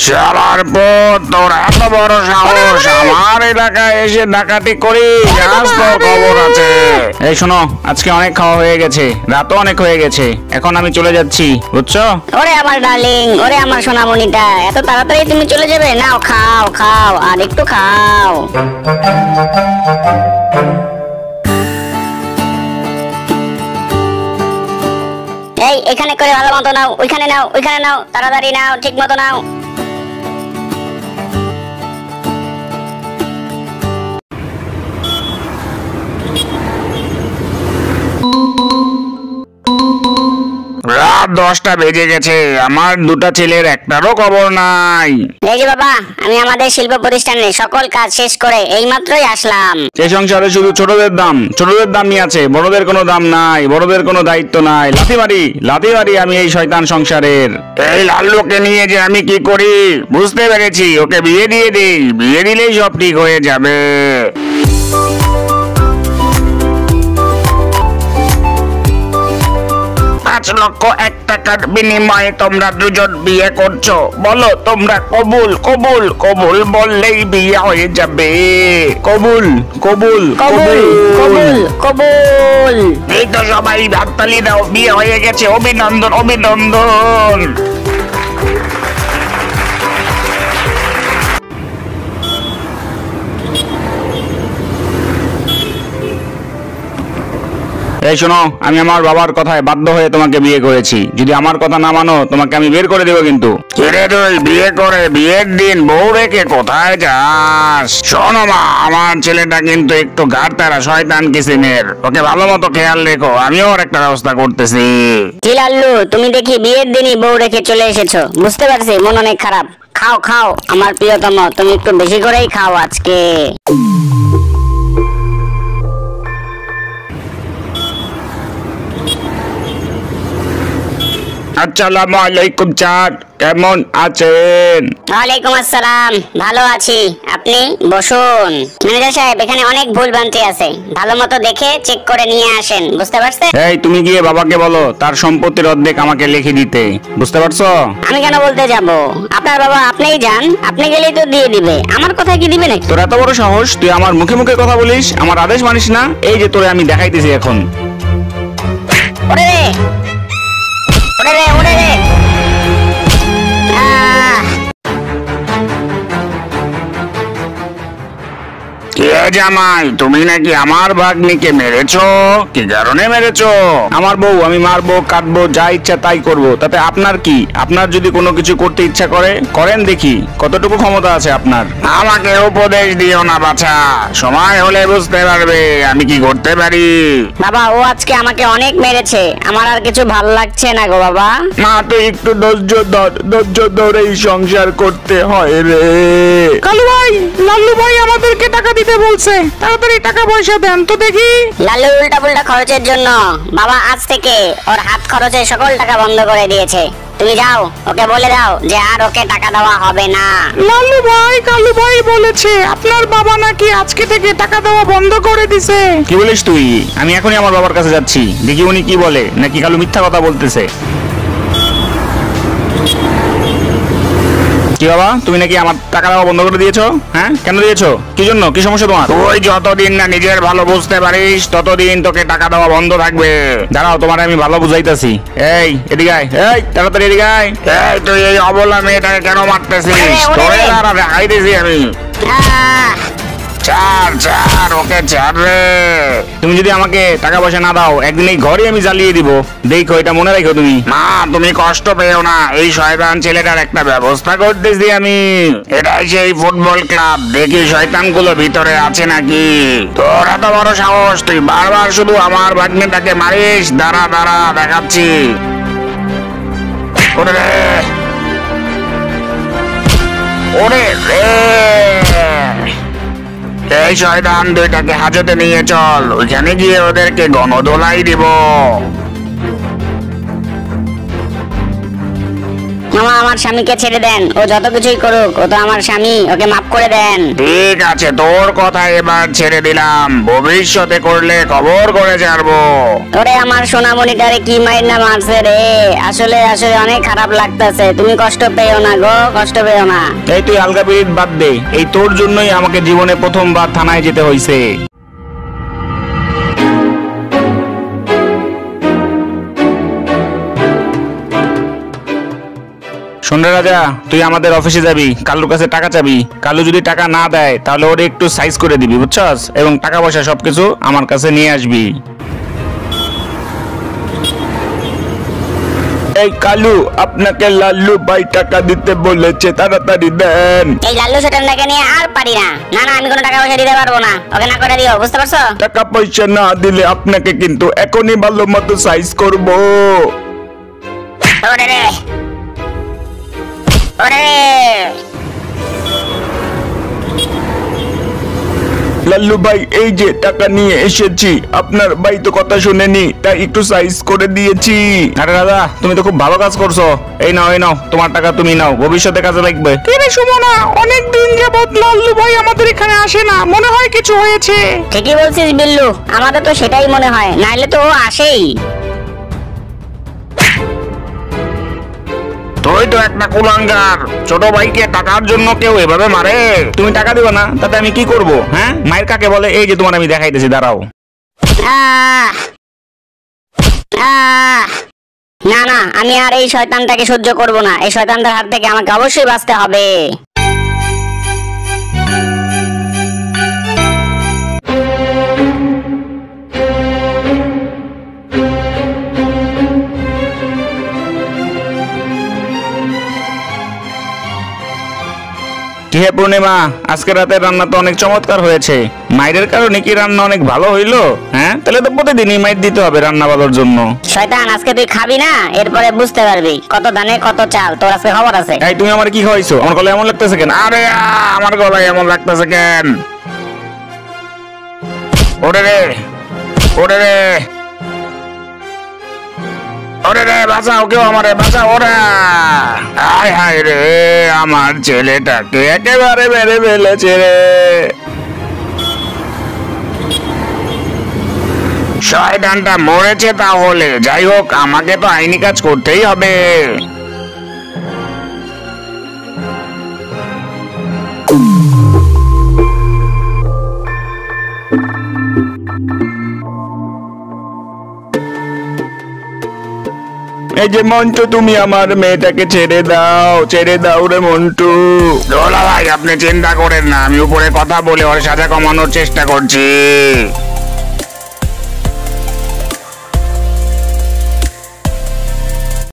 শালার পুত, তোর এত বড় সাহস আমার এলাকায় এসে ডাকাতি করিস? আজ তোর খবর আছে। এই শোনো, আজকে অনেক খাওয়া হয়ে গেছে, রাতও অনেক হয়ে গেছে, এখন আমি চলে যাচ্ছি, বুঝছো? ওরে আমার ডার্লিং, ওরে আমার সোনামণিটা, এত তাড়াতাড়ি তুমি চলে যাবে? নাও খাও খাও, আর একটু খাও। এই এখানে করে ভালো মতো নাও, ওইখানে নাও, ওইখানে নাও, তাড়াতাড়ি নাও, ঠিক মতো নাও। রাত 10টা বেজে গেছে, আমার দুটা ছেলের একটারও খবর নাই। এই যে বাবা, আমি আমাদের শিল্প প্রতিষ্ঠানে সকল কাজ শেষ করে এইমাত্রই আসলাম। এই সংসারে শুধু ছোটদের দামই আছে, বড়দের কোনো দাম নাই, বড়দের কোনো দায়িত্ব নাই। লাথি মারি আমি এই শয়তান সংসারের। এই লাল্লুকে নিয়ে যে আমি কি করি বুঝতে পেরেছি, ওকে বিয়ে দিয়ে দিই, বিয়ে দিলেই সব ঠিক হয়ে যাবে। 5 লক্ষ 1 টাকার বিনিময়ে তোমরা দুজন বিয়ে করছো, বলো তোমরা কবুল? কবুল বললেই বিয়ে হয়ে যাবে। কবুল। এই তো সবাই হাততালি দাও, বিয়ে হয়ে গেছে, অভিনন্দন। এই শোনো, আমি আমার বাবার কথায় বাধ্য হয়ে তোমাকে বিয়ে করেছি, যদি আমার কথা না মানো তোমাকে আমি বের করে দেবো কিন্তু। ছেড়ে তুই বিয়ে করে বিয়ের দিন বউ রেখে কোথায় যাস? শোনো মা, আমার ছেলেটা কিন্তু একটু ঘাটতারা শয়তান কিসিমের, ওকে ভালো মতো খেয়াল রেখো, আমিও ওর একটা ব্যবস্থা করতেছি। কি লাল্লু, তুমি দেখি বিয়ের দিনই বউ রেখে চলে এসেছো, বুঝতে পারছি মন অনেক খারাপ। খাও আমার প্রিয়তম, তুমি একটু বেশি করেই খাও আজকে। আসসালামু আলাইকুম স্যার, কেমন আছেন? ওয়ালাইকুম আসসালাম, ভালো আছি, আপনি বসুন। ম্যানেজার সাহেব, এখানে অনেক ভুলভ্রান্তি আছে, ভালো মতো দেখে চেক করে নিয়ে আসেন, বুঝতে পারছেন? এই তুমি গিয়ে বাবাকে বলো তার সম্পত্তির অর্ধেক আমাকে লিখে দিতে, বুঝতে পারছো? আমি কেন বলতে যাব? আপনার বাবা আপনিই যান, আপনি গেলেই তো দিয়ে দিবে, আমার কথা কি দিবে নাকি? তোর এত বড় সাহস, তুই আমার মুখে মুখে কথা বলিস, আমার আদেশ মানিস না? এই যে তোরে আমি দেখাইতেছি এখন। ওরে রে কে জামাই, তুমি নাকি আমার ভাগ্নিকে মেরেছো? কি কারণে মেরেছো? আমার বউ, আমি মারবো, কাটবো, যা ইচ্ছা তাই করব, তাতে আপনার কি? আপনার যদি কোনো কিছু করতে ইচ্ছা করেন দেখি কতটুকু ক্ষমতা আছে আপনার। আমাকে উপদেশ দিও না বাছা, সময় হলে বুঝতে পারবে আমি কি করতে পারি। বাবা, ও আজকে আমাকে অনেক মেরেছে, আমার আর কিছু ভাল লাগছে না গো বাবা। মা তুই একটু ধৈর্য ধরে এই সংসার করতে হয় রে। কালু ভাই, লাল্লু ভাই আমাদেরকে টাকা দিতে বলছে, তাড়াতাড়ি টাকা পয়সা দেন তো দেখি। লাল্লু উল্টা পুল্টা খরচের জন্য বাবা আজ থেকে ওর হাত খরচে সকল টাকা বন্ধ করে দিয়েছে। তুমি যাও, ওকে বলে দাও যে আর ওকে টাকা দেওয়া হবে না। লাল্লু ভাই, কালু ভাই বলেছে আপনার বাবা নাকি আজকে থেকে টাকা দেওয়া বন্ধ করে দিছে। কি বলিস তুই? আমি এখনই আমার বাবার কাছে যাচ্ছি, দেখি উনি কি বলে, নাকি কালু মিথ্যা কথা বলতেছে। কি বাবা, তুমি নাকি আমার টাকা দেওয়া বন্ধ করে দিয়েছো? হ্যাঁ, কেন দিয়েছো? কি জন্য? কি সমস্যা তোমার? তুই যতদিন না নিজের ভালো বুঝতে পারিস ততদিন তোকে টাকা দেওয়া বন্ধ থাকবে। দাঁড়াও, তোমার আমি ভালো বুঝাইতাছি। এই এদিকে আয়, এই তাড়াতাড়ি এদিকে আয়। এই তুই এই অবলা মেয়েটাকে কেন মারতেছিস? তোরে দাঁড়া দেখাইতেছি আমি। ওকে ছাড় রে। তুমি যদি আমাকে টাকা পয়সা না দাও, একদিন এই ঘরে আমি জ্বালিয়ে দিব, দেখো, এটা মনে রাখো তুমি। মা তুমি কষ্ট পেও না, এই শয়তান ছেলেটার একটা ব্যবস্থা করতেছি আমি। এটাই সেই ফুটবল ক্লাব, দেখি শয়তান গুলো ভিতরে আছে নাকি। তোর এত বড় সাহস, তুই বারবার শুধু আমার ভাগ্নিটাকে মারিস। দাঁড়া দেখাচ্ছি। ওরে রে, এই শয়তান দুইটাকে হাজতে নিয়ে চল, ওইখানে গিয়ে ওদেরকে গণধোলাই দিব। মামা আমার স্বামীকে ছেড়ে দেন, ও যত কিছুই করুক ও তো আমার স্বামী, ওকে মাফ করে দেন। ঠিক আছে, তোর কথা এবার ছেড়ে দিলাম, ভবিষ্যতে করলে খবর করে ছাড়বো। ওরে আমার সোনামণিটারে কি মাইর না মারছে রে, আসলে আসলে অনেক খারাপ লাগতেছে। তুমি কষ্ট পেও না গো, কষ্ট পেও না। এই তুই আলগা পিরিত বাদ দে, এই তোর জন্যই আমাকে জীবনে প্রথমবার থানায় যেতে হয়েছে। শোন রে রাজা, তুই আমাদের অফিসে যাবি, কালুর কাছে টাকা চাবি। কালু যদি টাকা না দেয় তাহলে ওরে একটু সাইজ করে দিবি, বুঝছস? এবং টাকা পয়সা সবকিছু আমার কাছে নিয়ে আসবি। এই কালু, আপনাকে লাল্লু ভাই টাকা দিতে বলেছে, তাড়াতাড়ি দেন। এই লাল্লু শয়তানটাকে নিয়ে আর পারি না। না না, আমি কোনো টাকা পয়সা দিতে পারবো না, ওকে না করে দিও, বুঝতে পারছো? টাকা পয়সা না দিলে আপনাকে কিন্তু এখনই ভালো মতো সাইজ করবো। ওরে রে, ওরে লাল্লু ভাই, এই যে টাকা নিয়ে এসেছি, আপনার ভাই তো কথা শুনেনি, তাই একটু সাইজ করে দিয়েছি। আরে দাদা, তুমি তো খুব ভালো কাজ করছো। এই নাও, এই নাও, তোমার টাকা তুমি নাও, ভবিষ্যতে কাজে লাগবে। রে সুমনা, অনেক দিন যাবত লাল্লু ভাই আমাদের এখানে আসে না, মনে হয় কিছু হয়েছে। ঠিকই বলছিস বিল্লু, আমাদের তো সেটাই মনে হয়, নাইলে তো ও আসেই। তুই তো একটা কুলাঙ্গার, ছোট ভাইকে টাকার জন্য কেউ এভাবে মারে? তুমি টাকা দিবা না, তাতে আমি কি করব? হ্যাঁ, মায়ের কাকে বলে? এই যে তোমার আমি দেখাইতেছি, দাঁড়াও। আহ! আহ! না না, আমি আর এই শয়তানটাকে সহ্য করব না। এই শয়তানটার হাত থেকে আমাকে অবশ্যই বাঁচতে হবে। কি হে পূর্ণিমা, আজকে রাতের রান্না তো অনেক চমৎকার হয়েছে। মায়ের কারণে কি রান্না অনেক ভালো হইলো? হ্যাঁ, তাহলে তো প্রতিদিনই মাইর দিতে হবে রান্না ভালোর জন্য। শয়তান, আজকে তুই খাবি না, এরপরে বুঝতে পারবি কত ধানে কত চাল। তোর আজকে খবর আছে। এই তুমি আমার কি খাওয়াইছো? আমার গলায় এমন লাগতেছে কেন? আরে আমার গলায় এমন লাগতেছে কেন? ওরে রে, ওরে রে, ওরে রে, বাঁচাও, কেউ আমারে বাঁচাও। ওরা হায় হায় রে, আমার ছেলেটাকে একেবারে মেরে ফেলেছে রে। শয়তানটা মরেছে তাহলে। যাই হোক, আমাকে তো আইনি কাজ করতেই হবে। এই যে মন্টু, তুমি আমার মেয়েটাকে ছেড়ে দাও, ছেড়ে দাও রে মন্টু। দোলা ভাই, আপনি চিন্তা করেন না, আমি উপরে কথা বলে ওর সাজা কমানোর চেষ্টা করছি।